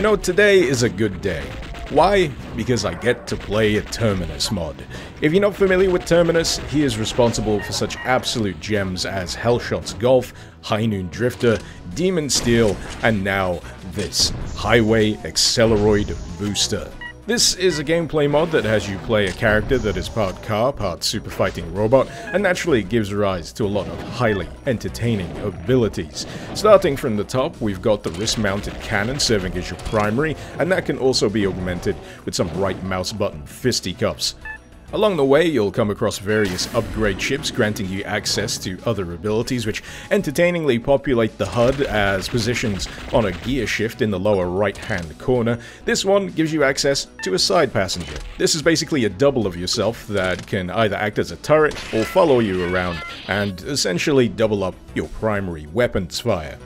You know, today is a good day. Why? Because I get to play a Terminus mod. If you're not familiar with Terminus, he is responsible for such absolute gems as Hellshot's Golf, High Noon Drifter, Demon Steel, and now this, Highway Acceleroid Booster. This is a gameplay mod that has you play a character that is part car, part super fighting robot, and naturally gives rise to a lot of highly entertaining abilities. Starting from the top, we've got the wrist-mounted cannon serving as your primary, and that can also be augmented with some right mouse button fisticuffs. Along the way, you'll come across various upgrade chips granting you access to other abilities which entertainingly populate the HUD as positions on a gear shift in the lower right-hand corner. This one gives you access to a side passenger. This is basically a double of yourself that can either act as a turret or follow you around and essentially double up your primary weapons fire.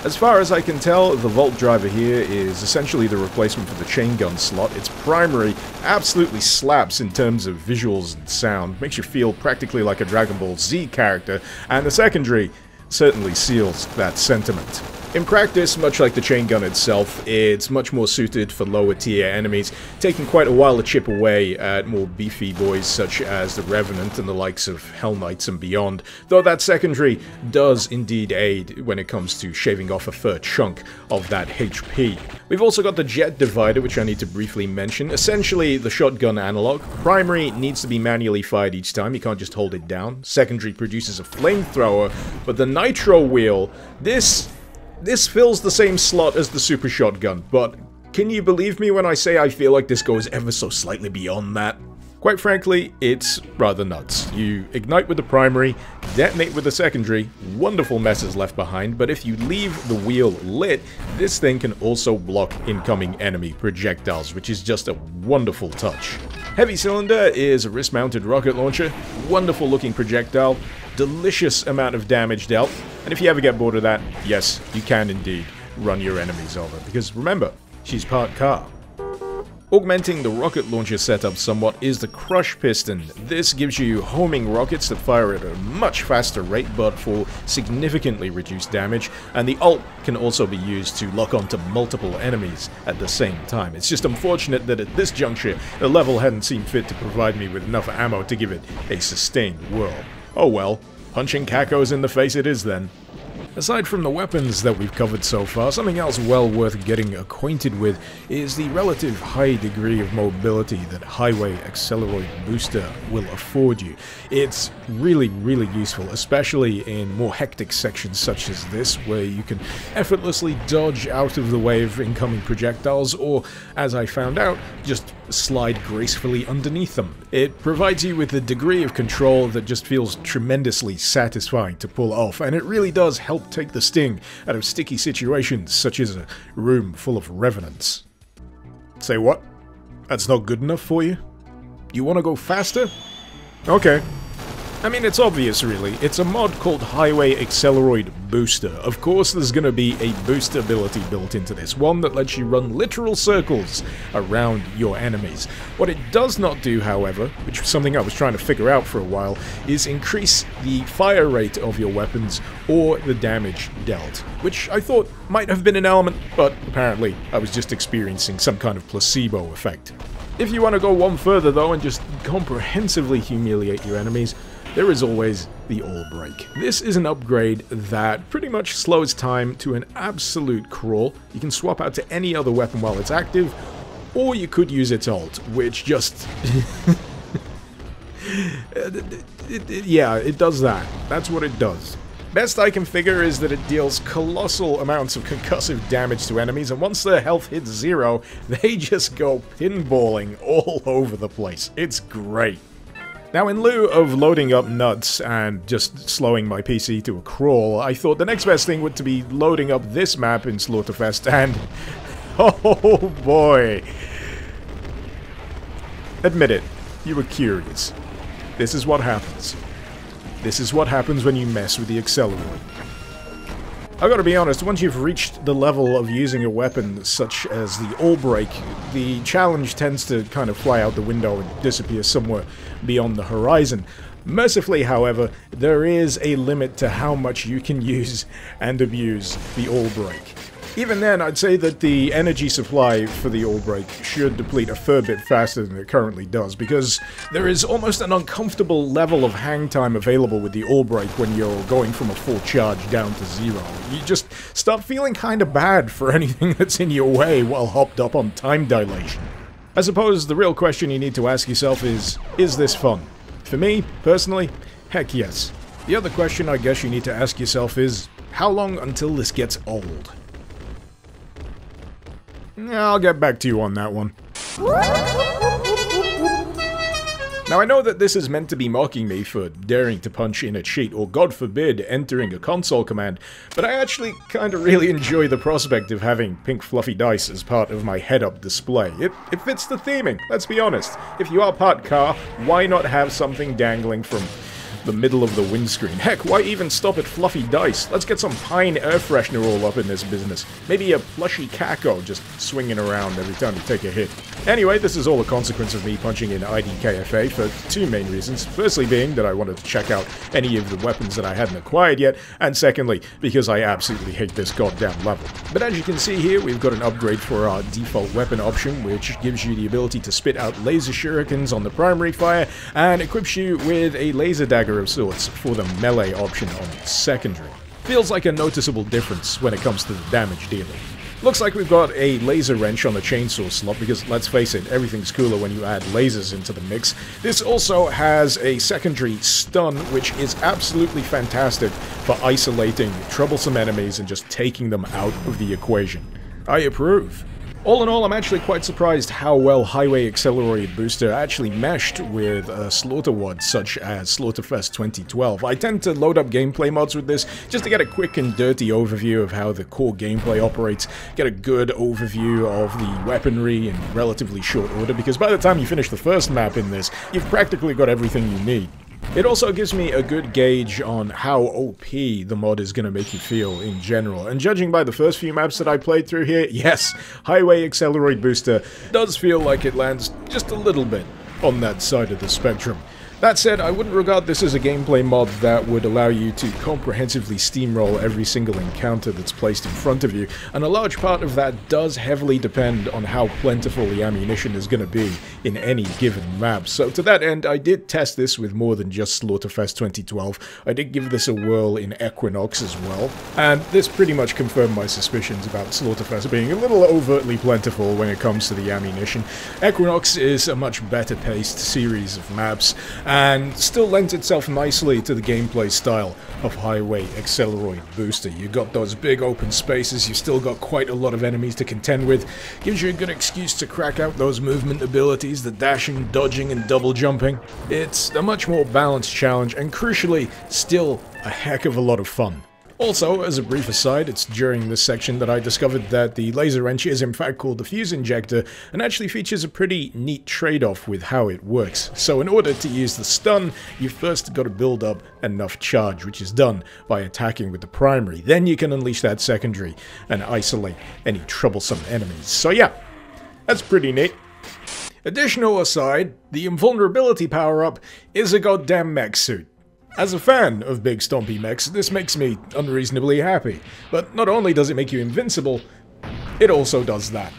As far as I can tell, the Volt driver here is essentially the replacement for the chain gun slot. Its primary absolutely slaps in terms of visuals and sound, makes you feel practically like a Dragon Ball Z character, and the secondary certainly seals that sentiment. In practice, much like the chain gun itself, it's much more suited for lower tier enemies, taking quite a while to chip away at more beefy boys such as the Revenant and the likes of Hell Knights and beyond, though that secondary does indeed aid when it comes to shaving off a fair chunk of that HP. We've also got the Jet Divider, which I need to briefly mention. Essentially the shotgun analog. Primary needs to be manually fired each time, you can't just hold it down. Secondary produces a flamethrower, but the Nitro Wheel, this fills the same slot as the Super Shotgun, but can you believe me when I say I feel like this goes ever so slightly beyond that? Quite frankly, it's rather nuts. You ignite with the primary, detonate with the secondary, wonderful messes left behind, but if you leave the wheel lit, this thing can also block incoming enemy projectiles, which is just a wonderful touch. Heavy Cylinder is a wrist-mounted rocket launcher, wonderful looking projectile, delicious amount of damage dealt, and if you ever get bored of that, yes, you can indeed run your enemies over, because remember, she's part car. Augmenting the rocket launcher setup somewhat is the Crush Piston. This gives you homing rockets that fire at a much faster rate but for significantly reduced damage, and the ult can also be used to lock onto multiple enemies at the same time. It's just unfortunate that at this juncture, the level hadn't seen fit to provide me with enough ammo to give it a sustained whirl. Oh well, punching cacos in the face it is then. Aside from the weapons that we've covered so far, something else well worth getting acquainted with is the relative high degree of mobility that Highway Acceleroid Booster will afford you. It's really useful, especially in more hectic sections such as this, where you can effortlessly dodge out of the way of incoming projectiles, or, as I found out, just slide gracefully underneath them. It provides you with a degree of control that just feels tremendously satisfying to pull off, and it really does help take the sting out of sticky situations such as a room full of revenants. Say what? That's not good enough for you? You want to go faster? Okay. I mean, it's obvious, really. It's a mod called Highway Acceleroid Booster. Of course, there's going to be a boost ability built into this, one that lets you run literal circles around your enemies. What it does not do, however, which was something I was trying to figure out for a while, is increase the fire rate of your weapons or the damage dealt, which I thought might have been an element, but apparently I was just experiencing some kind of placebo effect. If you want to go one further, though, and just comprehensively humiliate your enemies, there is always the All Break. This is an upgrade that pretty much slows time to an absolute crawl. You can swap out to any other weapon while it's active, or you could use its ult, which just... yeah, it does that. That's what it does. Best I can figure is that it deals colossal amounts of concussive damage to enemies, and once their health hits zero, they just go pinballing all over the place. It's great. Now, in lieu of loading up nuts and just slowing my PC to a crawl, I thought the next best thing would to be loading up this map in Slaughterfest, and oh boy. Admit it, you were curious. This is what happens. This is what happens when you mess with the Acceleroid. I've got to be honest, once you've reached the level of using a weapon such as the All Break, the challenge tends to kind of fly out the window and disappear somewhere beyond the horizon. Mercifully, however, there is a limit to how much you can use and abuse the All Break. Even then, I'd say that the energy supply for the All Break should deplete a fair bit faster than it currently does, because there is almost an uncomfortable level of hang time available with the All Break when you're going from a full charge down to 0. You just start feeling kinda bad for anything that's in your way while hopped up on time dilation. I suppose the real question you need to ask yourself is this fun? For me, personally, heck yes. The other question I guess you need to ask yourself is, how long until this gets old? I'll get back to you on that one. Now, I know that this is meant to be mocking me for daring to punch in a cheat, or god forbid, entering a console command, but I actually kinda really enjoy the prospect of having pink fluffy dice as part of my head-up display. It fits the theming, let's be honest. If you are part car, why not have something dangling from the middle of the windscreen? Heck, why even stop at fluffy dice? Let's get some pine air freshener all up in this business. Maybe a plushy Kako just swinging around every time you take a hit. Anyway, this is all a consequence of me punching in IDKFA for two main reasons. Firstly being that I wanted to check out any of the weapons that I hadn't acquired yet, and secondly, because I absolutely hate this goddamn level. But as you can see here, we've got an upgrade for our default weapon option, which gives you the ability to spit out laser shurikens on the primary fire, and equips you with a laser dagger of sorts for the melee option on secondary. Feels like a noticeable difference when it comes to the damage dealing. Looks like we've got a laser wrench on the chainsaw slot, because let's face it, everything's cooler when you add lasers into the mix. This also has a secondary stun, which is absolutely fantastic for isolating troublesome enemies and just taking them out of the equation. I approve. All in all, I'm actually quite surprised how well Highway Acceleroid Booster actually meshed with Slaughter WODs such as Slaughterfest 2012. I tend to load up gameplay mods with this just to get a quick and dirty overview of how the core gameplay operates, get a good overview of the weaponry in relatively short order, because by the time you finish the first map in this, you've practically got everything you need. It also gives me a good gauge on how OP the mod is going to make you feel in general, and judging by the first few maps that I played through here, yes, Highway Acceleroid Booster does feel like it lands just a little bit on that side of the spectrum. That said, I wouldn't regard this as a gameplay mod that would allow you to comprehensively steamroll every single encounter that's placed in front of you, and a large part of that does heavily depend on how plentiful the ammunition is going to be in any given map. So to that end, I did test this with more than just Slaughterfest 2012. I did give this a whirl in Equinox as well, and this pretty much confirmed my suspicions about Slaughterfest being a little overtly plentiful when it comes to the ammunition. Equinox is a much better paced series of maps, and still lends itself nicely to the gameplay style of Highway Acceleroid Booster. You got those big open spaces, you still got quite a lot of enemies to contend with, gives you a good excuse to crack out those movement abilities, the dashing, dodging, and double jumping. It's a much more balanced challenge, and crucially, still a heck of a lot of fun. Also, as a brief aside, it's during this section that I discovered that the laser wrench is in fact called the fuse injector, and actually features a pretty neat trade-off with how it works. So in order to use the stun, you've first got to build up enough charge, which is done by attacking with the primary. Then you can unleash that secondary and isolate any troublesome enemies. So yeah, that's pretty neat. Additional aside, the invulnerability power-up is a goddamn mech suit. As a fan of big stompy mechs, this makes me unreasonably happy. But not only does it make you invincible, it also does that.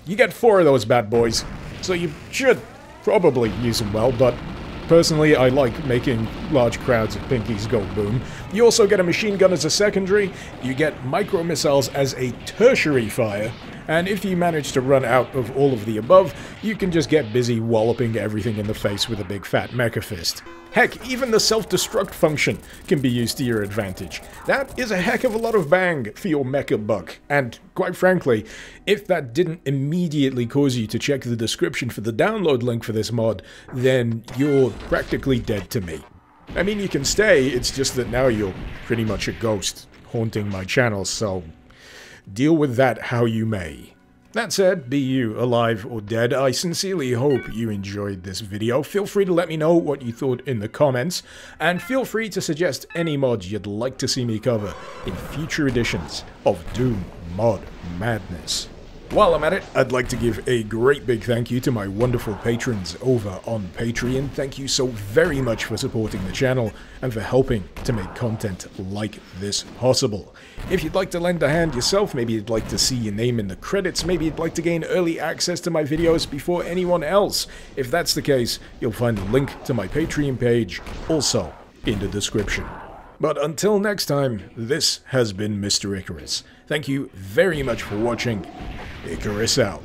You get 4 of those bad boys, so you should probably use them well, but personally I like making large crowds of pinkies go boom. You also get a machine gun as a secondary, you get micro missiles as a tertiary fire, and if you manage to run out of all of the above, you can just get busy walloping everything in the face with a big fat mecha fist. Heck, even the self-destruct function can be used to your advantage. That is a heck of a lot of bang for your mecha buck, and quite frankly, if that didn't immediately cause you to check the description for the download link for this mod, then you're practically dead to me. I mean, you can stay, it's just that now you're pretty much a ghost haunting my channel, so deal with that how you may. That said, be you alive or dead, I sincerely hope you enjoyed this video. Feel free to let me know what you thought in the comments, and feel free to suggest any mods you'd like to see me cover in future editions of Doom Mod Madness. While I'm at it, I'd like to give a great big thank you to my wonderful patrons over on Patreon. Thank you so very much for supporting the channel and for helping to make content like this possible. If you'd like to lend a hand yourself, maybe you'd like to see your name in the credits, maybe you'd like to gain early access to my videos before anyone else. If that's the case, you'll find a link to my Patreon page also in the description. But until next time, this has been Mr. Icarus. Thank you very much for watching. Icarus out.